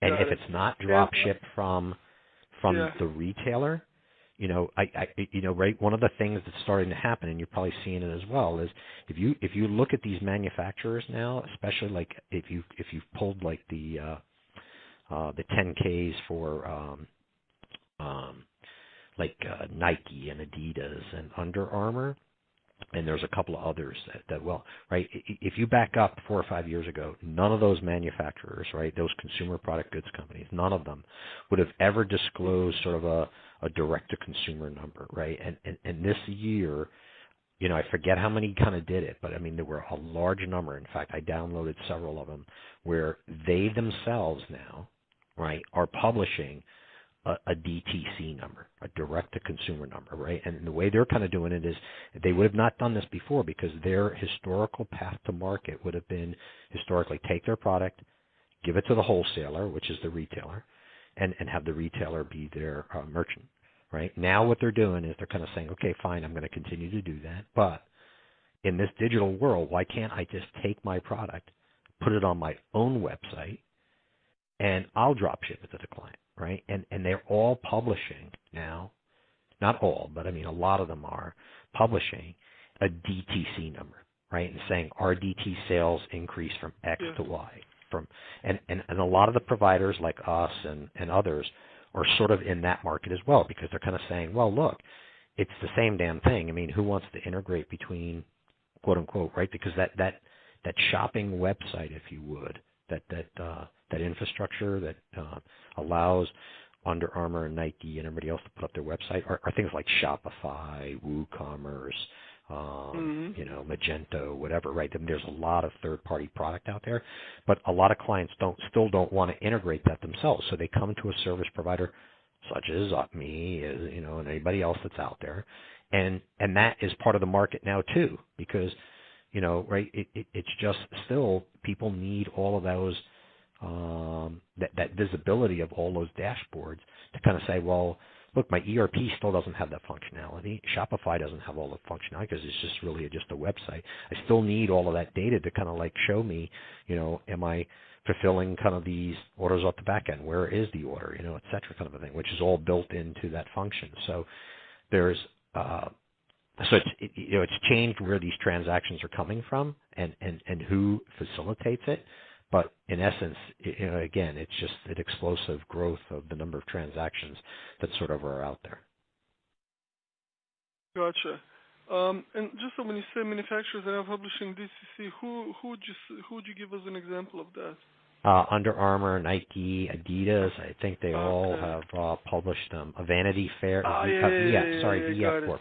And Got if it. it's not And drop shipped from yeah. the retailer, right, one of the things that's starting to happen, and you're probably seeing it as well, is if you look at these manufacturers now, especially like if you've pulled like the 10Ks for Nike and Adidas and Under Armour, and there's a couple of others that will, right? If you back up 4 or 5 years ago, none of those manufacturers, right, those consumer product goods companies, none of them would have ever disclosed sort of a direct-to-consumer number, right? And this year, I forget how many kind of did it, but I mean, there were a large number. In fact, I downloaded several of them where they themselves now, right, are publishing a DTC number, a direct-to-consumer number, right? And the way they're kind of doing it is they would have not done this before because their historical path to market would have been historically take their product, give it to the wholesaler, which is the retailer, and have the retailer be their merchant, right? Now what they're doing is they're kind of saying, okay, fine, I'm going to continue to do that, but in this digital world, why can't I just take my product, put it on my own website, and I'll drop ship it to the client, right? And they're all publishing now, not all, but I mean a lot of them are publishing a DTC number, right? And saying our DT sales increased from X Yeah. to Y. And a lot of the providers like us and others are sort of in that market as well because they're kind of saying, well, look, it's the same damn thing. I mean, who wants to integrate between quote unquote, right? Because that shopping website, if you would, that infrastructure that allows Under Armour and Nike and everybody else to put up their website are things like Shopify, WooCommerce, Magento, whatever, right? I mean, there's a lot of third-party product out there, but a lot of clients still don't want to integrate that themselves, so they come to a service provider such as me, and anybody else that's out there, and that is part of the market now too, because right, it's just still people need all of those that visibility of all those dashboards to kind of say, well, look, my ERP still doesn't have that functionality. Shopify doesn't have all the functionality because it's just really just a website. I still need all of that data to kind of like show me, am I fulfilling kind of these orders off the back end? Where is the order, et cetera, kind of a thing, which is all built into that function. So there's it's changed where these transactions are coming from and who facilitates it. But in essence, again, it's just an explosive growth of the number of transactions that sort of are out there. Gotcha. And just so when you say manufacturers that are publishing DTC, who would you give us an example of that? Under Armour, Nike, Adidas, I think they all have published them. Vanity Fair, VF Corp.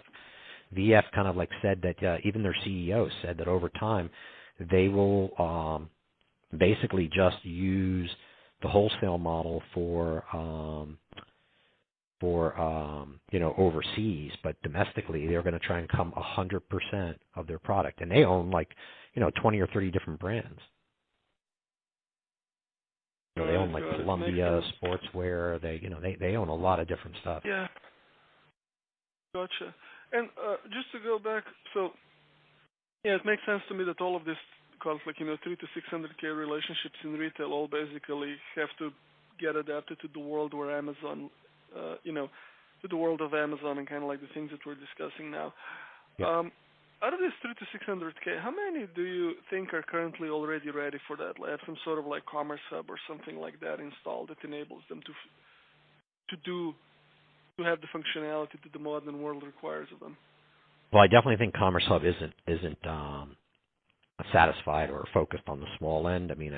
VF kind of like said that even their CEO said that over time they will basically just use the wholesale model for overseas, but domestically they're going to try and come 100% of their product, and they own 20 or 30 different brands. They own Columbia Sportswear. They own a lot of different stuff. Yeah. Gotcha. And just to go back, so yeah, it makes sense to me that all of this costs 300 to 600K relationships in retail all basically have to get adapted to the world where Amazon, to the world of Amazon and kind of like the things that we're discussing now. Yeah. Out of this 300 to 600K, how many do you think are currently already ready for that? Have some sort of Commerce Hub or something like that installed that enables them to have the functionality that the modern world requires of them? Well, I definitely think Commerce Hub isn't satisfied or focused on the small end. I mean,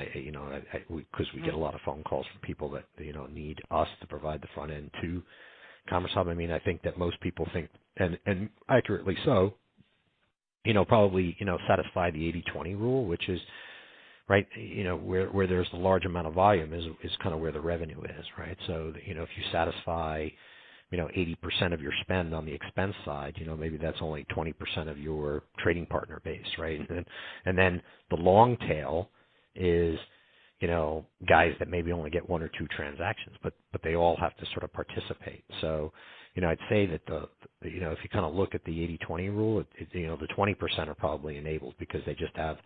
because we get a lot of phone calls from people that need us to provide the front end to Commerce Hub. I mean, I think that most people think, and accurately so, probably satisfy the 80-20 rule, which is right. Where there's a large amount of volume is kind of where the revenue is, right? So if you satisfy 80% of your spend on the expense side, maybe that's only 20% of your trading partner base, right? And then the long tail is, guys that maybe only get one or two transactions, but they all have to sort of participate. So, I'd say that if you kind of look at the 80-20 rule, the 20% are probably enabled because they just have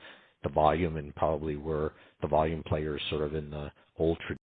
the volume and probably were the volume players sort of in the old tradition.